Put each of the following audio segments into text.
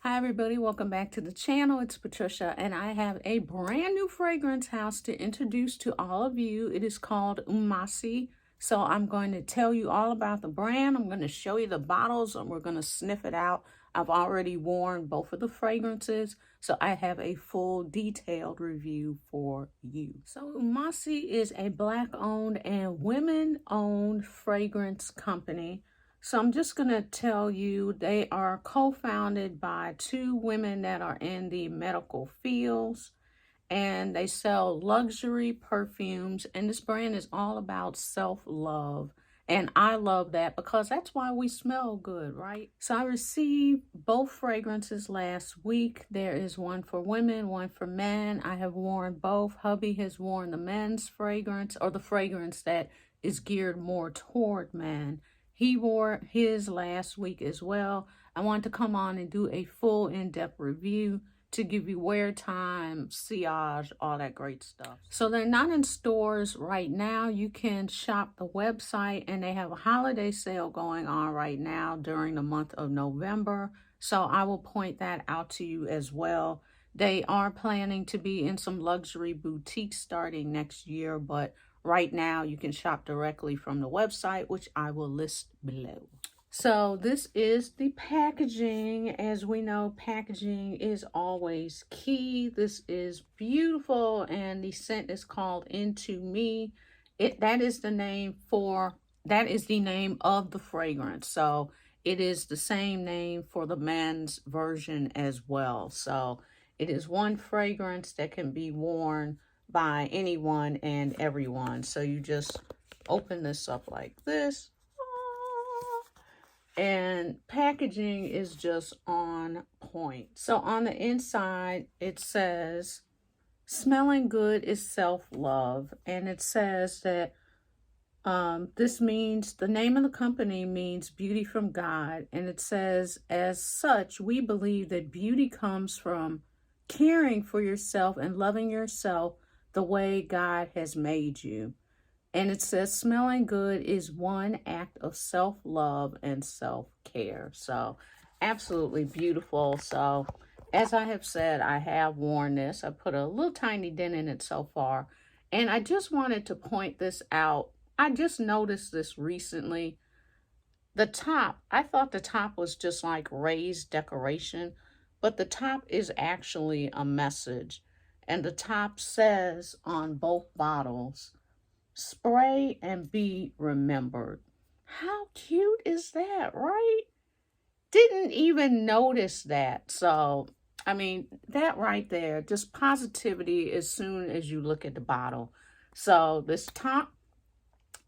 Hi everybody, welcome back to the channel. It's Patricia and I have a brand new fragrance house to introduce to all of you. It is called Mmasi. So I'm going to tell you all about the brand. I'm going to show you the bottles and we're going to sniff it out. I've already worn both of the fragrances, so I have a full detailed review for you. So Mmasi is a Black owned and women owned fragrance company. So I'm just going to tell you they are co-founded by two women that are in the medical fields, and they sell luxury perfumes, and this brand is all about self-love. And I love that because that's why we smell good, right? So I received both fragrances last week. There is one for women, one for men. I have worn both. Hubby has worn the men's fragrance, or the fragrance that is geared more toward men. He wore his last week as well. I wanted to come on and do a full in-depth review to give you wear time, sillage, all that great stuff. So they're not in stores right now. You can shop the website, and they have a holiday sale going on right now during the month of November. So I will point that out to you as well. They are planning to be in some luxury boutiques starting next year, but right now you can shop directly from the website, which I will list below. So this is the packaging. As we know, packaging is always key. This is beautiful, and the scent is called Into Me. That is the name of the fragrance. So it is the same name for the men's version as well. So it is one fragrance that can be worn by anyone and everyone. So you just open this up like this. And packaging is just on point. So on the inside, it says, smelling good is self-love. And it says that this means, the name of the company means beauty from God. And it says, as such, we believe that beauty comes from caring for yourself and loving yourself the way God has made you. And it says smelling good is one act of self-love and self-care. So absolutely beautiful. So as I have said, I have worn this. I put a little tiny dent in it so far. And I just wanted to point this out. I just noticed this recently. The top, I thought the top was just like raised decoration, but the top is actually a message. And the top says on both bottles, spray and be remembered. How cute is that, right? Didn't even notice that. So, I mean, that right there, just positivity as soon as you look at the bottle. So this top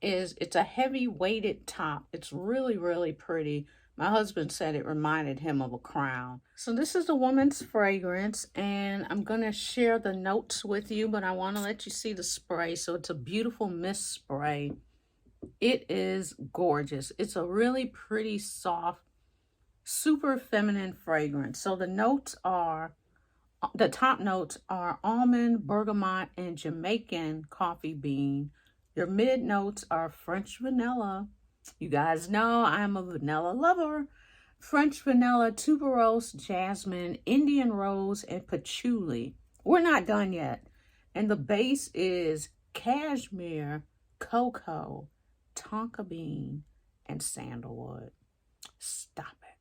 it's a heavy weighted top. It's really, really pretty. My husband said it reminded him of a crown. So this is a woman's fragrance, and I'm going to share the notes with you, but I want to let you see the spray. So it's a beautiful mist spray. It is gorgeous. It's a really pretty, soft, super feminine fragrance. So the top notes are almond, bergamot, and Jamaican coffee bean. Your mid notes are French vanilla. You guys know I'm a vanilla lover. French vanilla, tuberose, jasmine, Indian rose, and patchouli. We're not done yet. And the base is cashmere, cocoa, tonka bean, and sandalwood. Stop it.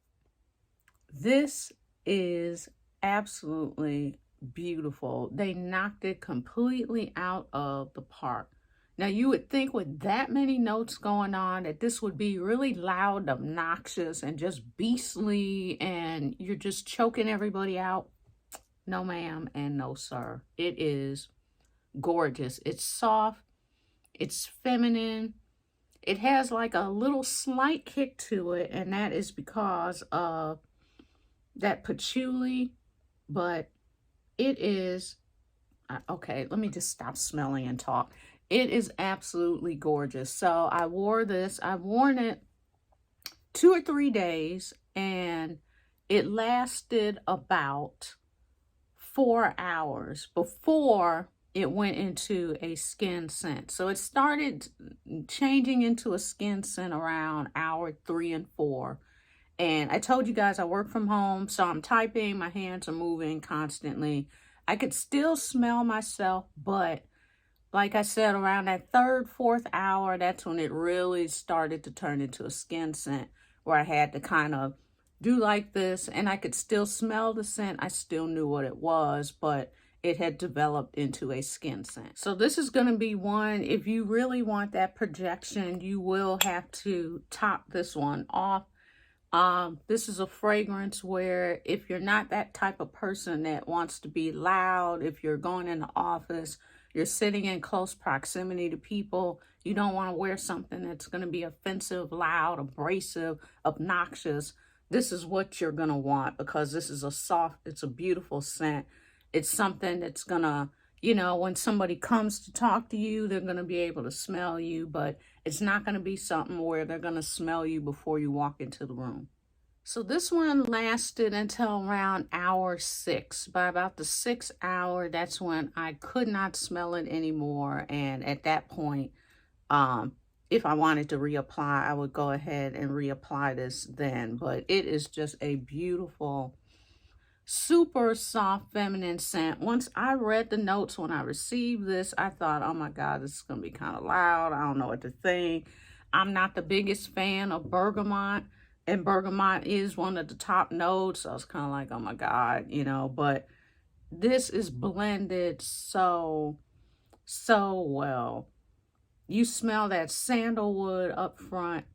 This is absolutely beautiful. They knocked it completely out of the park. Now, you would think with that many notes going on that this would be really loud, obnoxious, and just beastly, and you're just choking everybody out. No, ma'am, and no, sir. It is gorgeous. It's soft. It's feminine. It has like a little slight kick to it, and that is because of that patchouli, but it is, okay, let me just stop smelling and talk. It is absolutely gorgeous. So I wore this. I've worn it 2 or 3 days, and it lasted about 4 hours before it went into a skin scent. So it started changing into a skin scent around hour 3 and 4. And I told you guys I work from home, so I'm typing, my hands are moving constantly. I could still smell myself, but like I said, around that third, fourth hour, that's when it really started to turn into a skin scent, where I had to kind of do like this, and I could still smell the scent. I still knew what it was, but it had developed into a skin scent. So this is going to be one, if you really want that projection, you will have to top this one off. This is a fragrance where if you're not that type of person that wants to be loud, if you're going in the office, you're sitting in close proximity to people, you don't want to wear something that's going to be offensive, loud, abrasive, obnoxious. This is what you're going to want, because this is a soft, it's a beautiful scent. It's something that's going to, you know, when somebody comes to talk to you, they're going to be able to smell you, but it's not going to be something where they're going to smell you before you walk into the room. So this one lasted until around hour 6. By about the 6th hour, that's when I could not smell it anymore. And at that point, if I wanted to reapply, I would go ahead and reapply this then. But it is just a beautiful, super soft feminine scent. Once I read the notes when I received this, I thought, oh my God, this is going to be kind of loud. I don't know what to think. I'm not the biggest fan of bergamot, and bergamot is one of the top notes. So I was kind of like, oh my God, you know, but this is blended so well. You smell that sandalwood up front.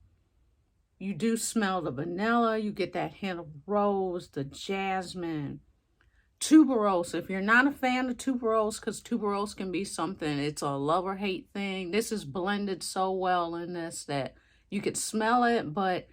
You do smell the vanilla. You get that hint of rose, the jasmine, tuberose. If you're not a fan of tuberose, because tuberose can be something, it's a love or hate thing. This is blended so well in this that you could smell it, but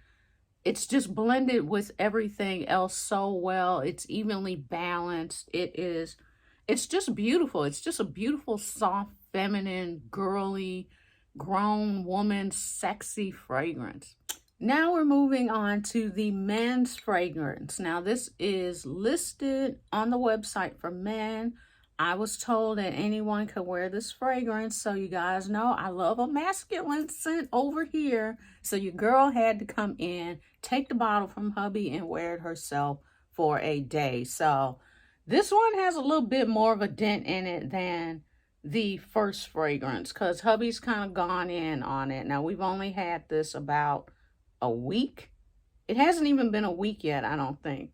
it's just blended with everything else so well. It's evenly balanced. It's just beautiful. It's just a beautiful, soft, feminine, girly, grown woman, sexy fragrance. Now we're moving on to the men's fragrance. Now this is listed on the website for men. I was told that anyone could wear this fragrance, so you guys know I love a masculine scent over here. So your girl had to come in, take the bottle from hubby, and wear it herself for a day. So this one has a little bit more of a dent in it than the first fragrance, because hubby's kind of gone in on it. Now we've only had this about a week. It hasn't even been a week yet, I don't think.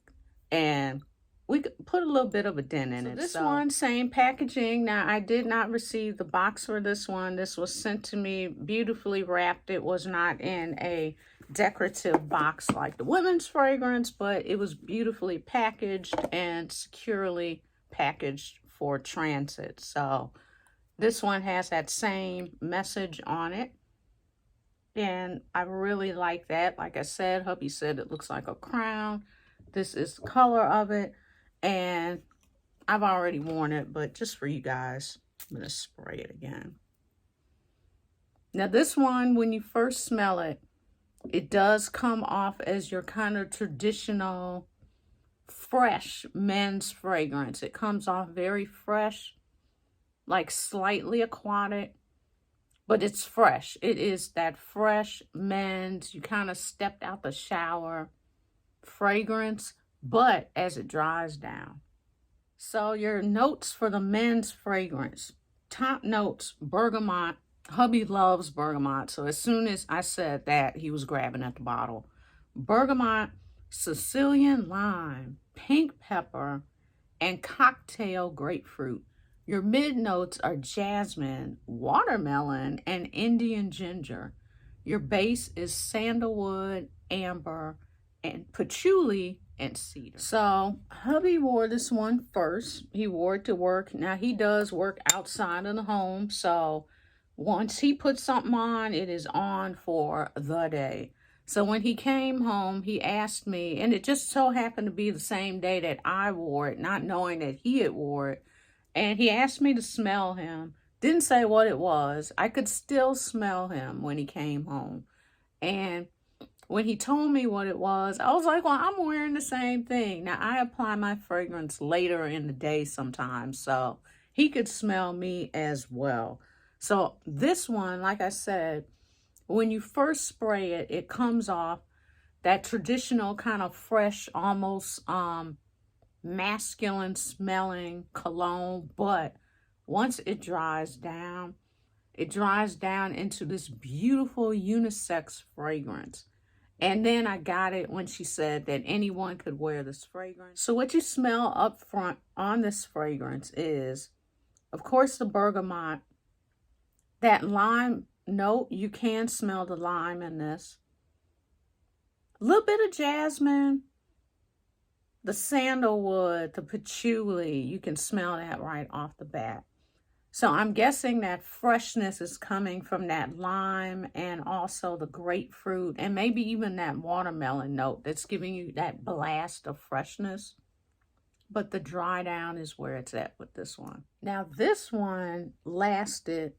And we could put a little bit of a dent in it. This one, same packaging. Now, I did not receive the box for this one. This was sent to me beautifully wrapped. It was not in a decorative box like the women's fragrance, but it was beautifully packaged and securely packaged for transit. So this one has that same message on it. And I really like that. Like I said, hubby said it looks like a crown. This is the color of it. And I've already worn it, but just for you guys, I'm going to spray it again. Now this one, when you first smell it, it does come off as your kind of traditional, fresh men's fragrance. It comes off very fresh, like slightly aquatic. But it's fresh. It is that fresh men's, you kind of stepped out the shower fragrance, but as it dries down. So your notes for the men's fragrance. Top notes, bergamot. Hubby loves bergamot. So as soon as I said that, he was grabbing at the bottle. Bergamot, Sicilian lime, pink pepper, and cocktail grapefruit. Your mid notes are jasmine, watermelon, and Indian ginger. Your base is sandalwood, amber, and patchouli, and cedar. So hubby wore this one first. He wore it to work. Now he does work outside of the home. So once he puts something on, it is on for the day. So when he came home, he asked me, and it just so happened to be the same day that I wore it, not knowing that he had wore it. And he asked me to smell him. Didn't say what it was. I could still smell him when he came home. And when he told me what it was, I was like, well, I'm wearing the same thing. Now, I apply my fragrance later in the day sometimes, so he could smell me as well. So this one, like I said, when you first spray it, it comes off that traditional kind of fresh, almost masculine smelling cologne, but once it dries down into this beautiful unisex fragrance. And then I got it when she said that anyone could wear this fragrance. So what you smell up front on this fragrance is, of course, the bergamot. That lime note, you can smell the lime in this. A little bit of jasmine. The sandalwood, the patchouli, you can smell that right off the bat. So I'm guessing that freshness is coming from that lime and also the grapefruit and maybe even that watermelon note that's giving you that blast of freshness. But the dry down is where it's at with this one. Now this one lasted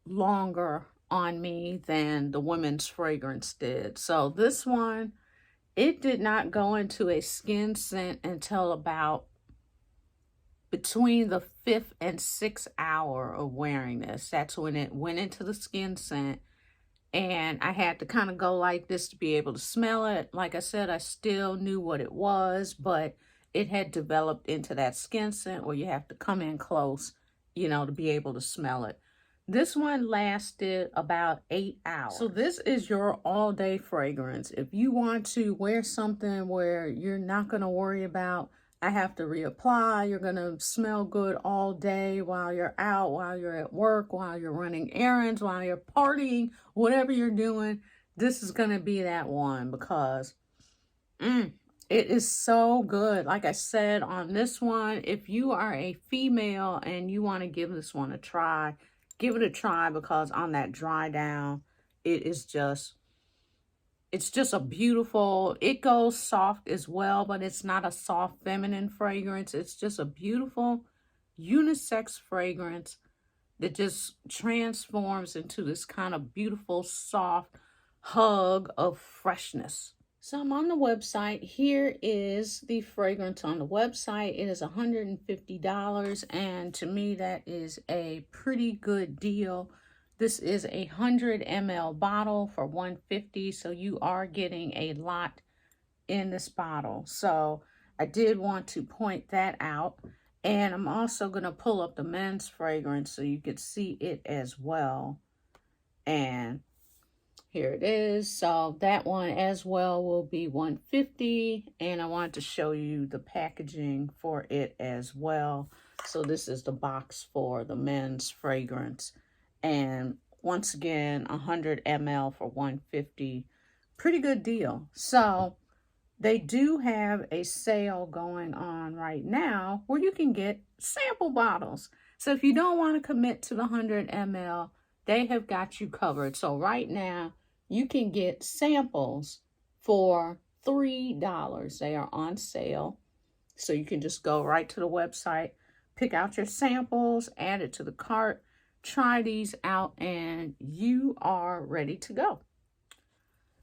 longer on me than the women's fragrance did. So this one, it did not go into a skin scent until about between the 5th and 6th hour of wearing this. That's when it went into the skin scent. And I had to kind of go like this to be able to smell it. Like I said, I still knew what it was, but it had developed into that skin scent where you have to come in close, you know, to be able to smell it. This one lasted about 8 hours. So this is your all-day fragrance. If you want to wear something where you're not going to worry about, I have to reapply, you're going to smell good all day while you're out, while you're at work, while you're running errands, while you're partying, whatever you're doing, this is going to be that one because it is so good. Like I said on this one, if you are a female and you want to give this one a try, give it a try because on that dry down, it's just a beautiful, it goes soft as well, but it's not a soft feminine fragrance. It's just a beautiful unisex fragrance that just transforms into this kind of beautiful, soft hug of freshness. So I'm on the website. Here is the fragrance on the website. It is $150, and to me that is a pretty good deal. This is a 100 ml bottle for $150, so you are getting a lot in this bottle. So I did want to point that out. And I'm also going to pull up the men's fragrance so you could see it as well. And here it is. So that one as well will be $150. And I wanted to show you the packaging for it as well. So this is the box for the men's fragrance. And once again, 100 ml for $150. Pretty good deal. So they do have a sale going on right now where you can get sample bottles. So if you don't want to commit to the 100 ml, they have got you covered. So right now, you can get samples for $3. They are on sale. So you can just go right to the website, pick out your samples, add it to the cart, try these out, and you are ready to go.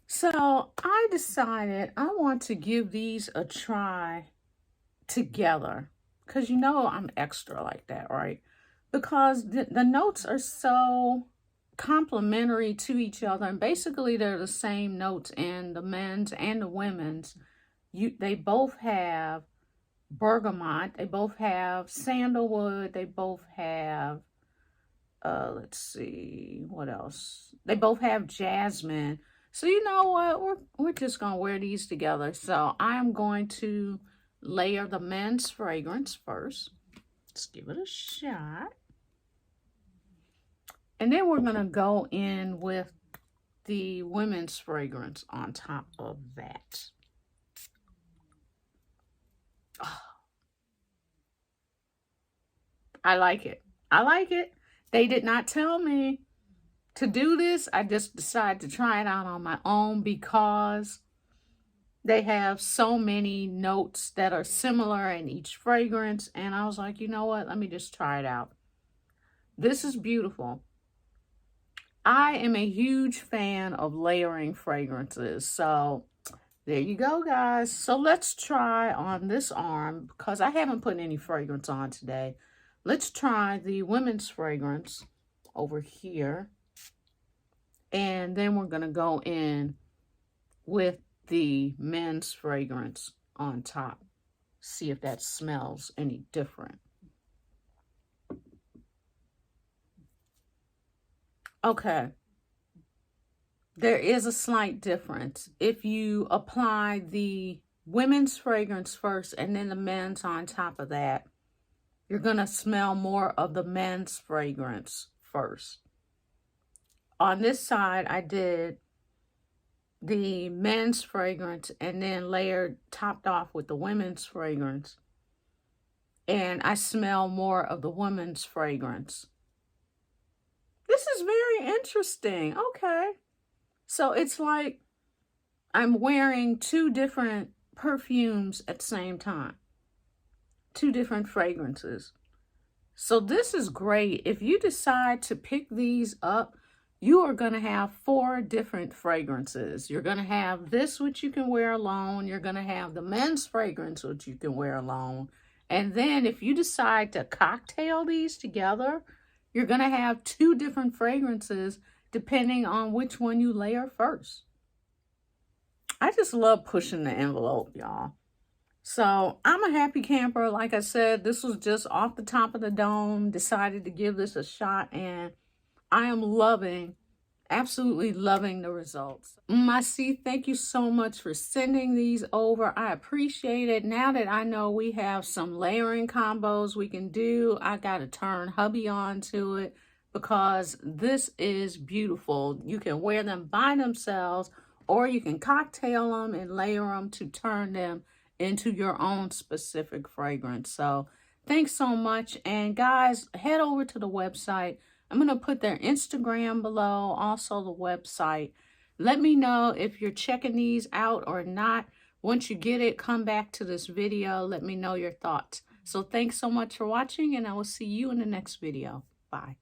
So I decided I want to give these a try together because you know I'm extra like that, right? Because the notes are so complementary to each other, and basically they're the same notes in the men's and the women's. They both have bergamot, they both have sandalwood, they both have let's see what else, they both have jasmine. So you know what, we're just gonna wear these together. So I'm going to layer the men's fragrance first. Let's give it a shot. And then we're gonna go in with the women's fragrance on top of that. Oh, I like it. I like it. They did not tell me to do this. I just decided to try it out on my own because they have so many notes that are similar in each fragrance. And I was like, you know what? Let me just try it out. This is beautiful. I am a huge fan of layering fragrances. So there you go, guys. So let's try on this arm because I haven't put any fragrance on today. Let's try the women's fragrance over here. And then we're going to go in with the men's fragrance on top. See if that smells any different. Okay. There is a slight difference. If you apply the women's fragrance first and then the men's on top of that, you're going to smell more of the men's fragrance first. On this side, I did the men's fragrance and then topped off with the women's fragrance. And I smell more of the women's fragrance. This is very interesting. Okay. So it's like I'm wearing two different perfumes at the same time. Two different fragrances. So this is great. If you decide to pick these up, you are going to have 4 different fragrances. You're going to have this, which you can wear alone. You're going to have the men's fragrance, which you can wear alone. And then if you decide to cocktail these together, you're going to have 2 different fragrances depending on which one you layer first. I just love pushing the envelope, y'all. So I'm a happy camper. Like I said, this was just off the top of the dome. Decided to give this a shot, and I am loving, absolutely loving the results. Mmasi, thank you so much for sending these over. I appreciate it. Now that I know we have some layering combos we can do, I got to turn hubby on to it because this is beautiful. You can wear them by themselves, or you can cocktail them and layer them to turn them into your own specific fragrance. So thanks so much. And guys, head over to the website. I'm going to put their Instagram below, also the website. Let me know if you're checking these out or not. Once you get it, come back to this video. Let me know your thoughts. So thanks so much for watching, and I will see you in the next video. Bye.